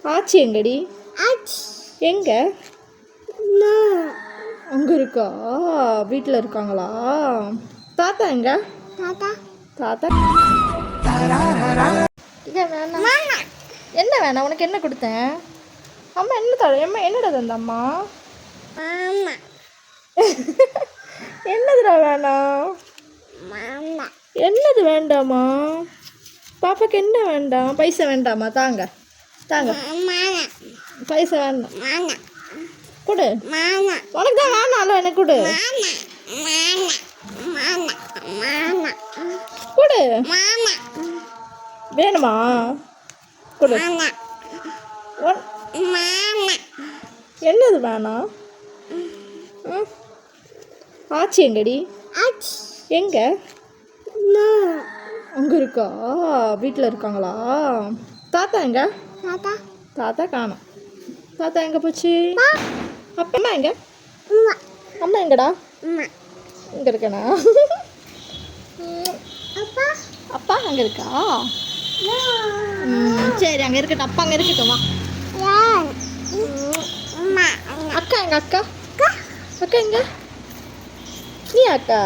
ஆச்சி எங்கடி? எங்க? அங்கே இருக்கா? வீட்டில் இருக்காங்களா? தாத்தா எங்க? தாத்தா வேணாம். என்ன வேணாம்? உனக்கு என்ன கொடுத்தேன்? அம்மா என்ன அம்மா என்னடா தந்த அம்மா? என்னதுடா வேணாம்? என்னது வேண்டாமா? பாப்பாக்கு என்ன வேண்டாம்? பைசா வேண்டாமா? தாங்க தாங்க. பைசா வேண்டாம். கொடு. உனக்கு தான் வேணாம்ல, எனக்கு கொடு. கொடு. வேணுமா? கொடு. என்னது வேணாம்? ஆச்சி எங்கடி? எங்க? அங்கே இருக்கா? வீட்டில் இருக்காங்களா? தாத்தா எங்க? தாத்தா காணோம். தாத்தா எங்கே போச்சு? அப்பா எங்க? அம்மா எங்கடா? இங்கே இருக்கேனா? அப்பா அங்கே இருக்கா? சரி, அங்கே இருக்கட்டும். அப்பா அங்கே இருக்கட்டும். வா. அக்கா எங்க? அக்கா எங்க? நீ அக்கா?